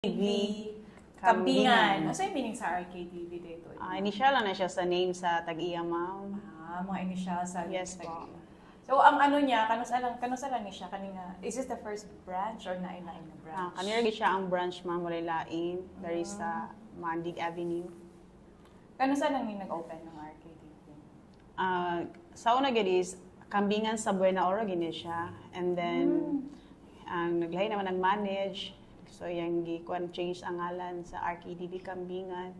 TV, Kambingan. Ano yung meaning sa RKTV dito? Initial lang na siya sa name sa tag-iya, ma'am. Mga initial sa Yes po. So, ang ano niya, kanusalan ni siya kanina, is this the first branch or nainain na branch? Kanina siya ang branch, ma'am, walay lain. There is sa Mandig Avenue. Kanusalan ni nag-open ng RKTV? Sa una gid is, Kambingan sa Buena Oro, gini siya. And then, ang naglahi naman nag-manage. So, yung change ang ngalan sa RKDB Kambingan.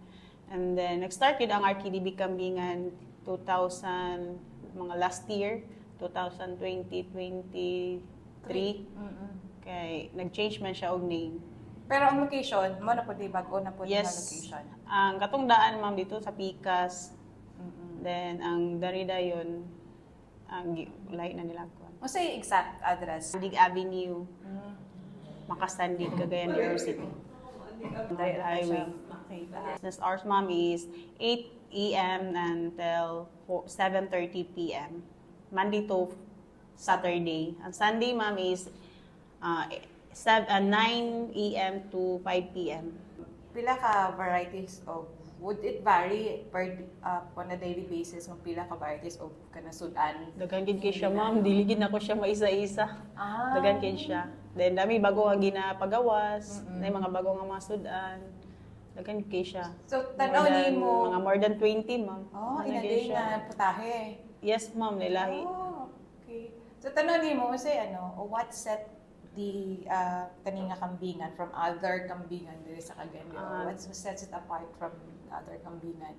And then, nag-start yun ang RKDB Kambingan 2000, mga last year, 2020-23. Kaya, nag-change man siya og name. Pero ang location, mo na po di bago na po Yes. yung location? Ang katong daan, ma'am, dito sa Picas. Then, ang Darida yun, ang lahi na nila ko. Ano sa exact address? Mandig Avenue, Makasandig, Cagayan de Oro City. Highway. Okay. Business hours, ma'am, is 8 a.m. until 7:30 p.m. Monday to Saturday. On Sunday, ma'am, is 9 a.m. to 5 p.m. Pila ka varieties of, would it vary on a daily basis ng pila ka varieties of kanasudan? Dagan gid kay siya, ma'am. Diligid na ko siya maisa-isa. Dagan kid siya. Then dami bago ang ginapagawas, na mga bago nga mga sudan. Dagan kay siya. So tanaw ni mo mga more than 20, ma'am. in a day na putahe. Yes, ma'am, nilahi. Okay. So tanaw ni mo say what set the kaninga kambingan from other kambingan diri sa Cagayan de Oro? What sets it apart from other kambingan?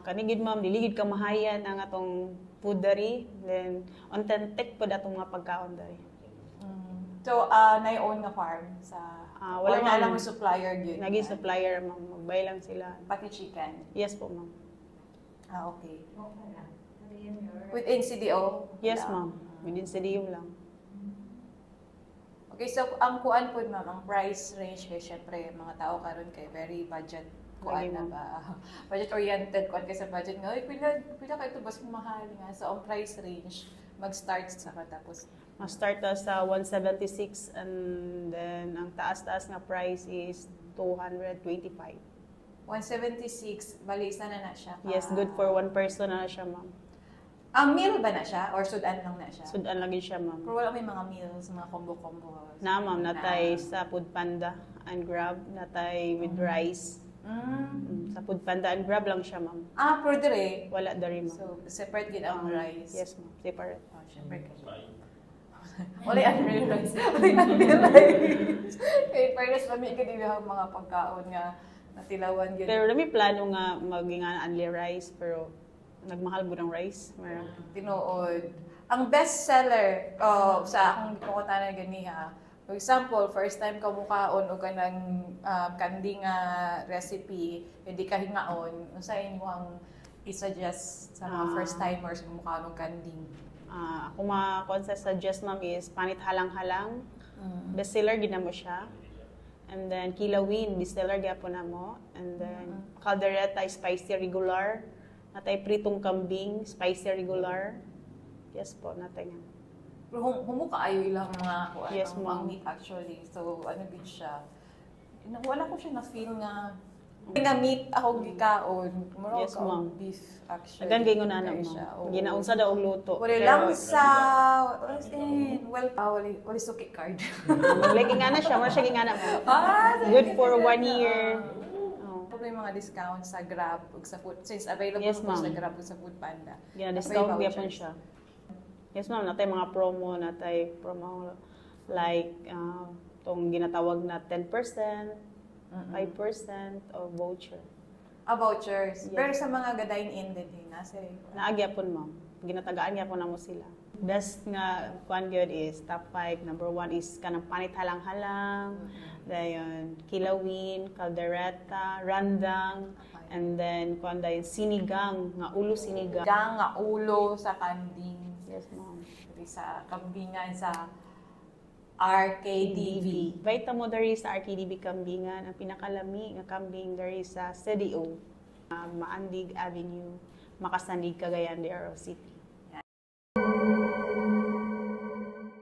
Kanigid, ma'am, diligid ka mahayan ang atong food dari, then authentic pud atong mga pagkaon dari. So, na-own nga farm sa... wala, or ma'am. na lang may supplier yun? Naging supplier, ma'am. Magbay lang sila. Pati chicken? Yes po, ma'am. Okay. Within CDO? Yes, ma'am. Within CDO lang. Okay, so ang kuan po, ma'am, ang price range kay syempre, mga tao karon kay very budget kuan na ba? Budget-oriented kuan kay sa budget nga. Ay, pila ka ito, basta mahal nga. So, ang price range, mag-start sa katapos. Ma-start na sa 176 and then ang taas-taas nga price is 225. 176, bali isa na siya. Yes, good for one person na siya, ma'am. Ang meal ba na siya? Or sudan lang na siya? Sudan lagi siya, ma'am. Pero wala may mga meals, mga combo-combo. Na, ma'am, natay sa Food Panda and Grab, natay with rice. Sa Food Panda and Grab lang siya, ma'am. Pero dire? Wala dari, ma'am. So, separate din ang rice? Yes, ma'am. Separate. Siyempre kasi. Wala yung unreal rice. Wala yung unreal rice. Kaya fairness, lami ka din yung mga pagkaon nga natilawan yun. Pero nami plano nga maging unli rice, pero nagmahal mo ng rice. Tinuod. Ang best seller sa akong ipukutanan ganiha, for example, first time ka mukaon o ka ng kanding recipe, hindi ka hingaon, sa inyo ang i-suggest sa mga first timers kung mukaon ng kanding? Ako suggest, ma'am, is Panit Halang-Halang. Bestseller, ginamo siya. And then, Kilawin, bestseller, gyapon na mo. And then, Caldereta, spicy regular. Natay pritong kambing, spicy regular. Yes po, natay nga. Pero humukaayo ilang mga Yes, mga ma'am. meat actually. So, good siya. Wala ko siya na-feel nga meat ako gikaon. Yes, ma'am. Beef actually. Nagan kayo na, ma'am. Ginaunsa daw og luto. Wala lang sa... wala suki card. Maglagi nga na siya, mara siya nga na, ma'am. Good for 1 year. May mga discount sa Grab ug sa food since available Yes, po ma'am. sa Grab ug sa Food Panda. Gina-discount gyapon siya. Yes, ma'am. Natay mga promo, like tong ginatawag na 10%, 5% of voucher. Vouchers. Yes. Pero sa mga ga-dine-in din nasa Naagyapon, ma'am. Ginatagaan gyapon na mo sila. Best nga kuan gyud is top 5. Number 1 is kanang Panit Halang-Halang, dayon Kilawin, Caldereta, Randang, and then kuan dayon sinigang, nga ulo sinigang. gang nga ulo sa kanding. Yes, ma'am. Sa kambingan sa RKDV. Baita mo dari sa RKDB Kambingan, ang pinakalami nga kambing dari sa CDO, Maandig Avenue, Makasandig, Cagayan de Oro City.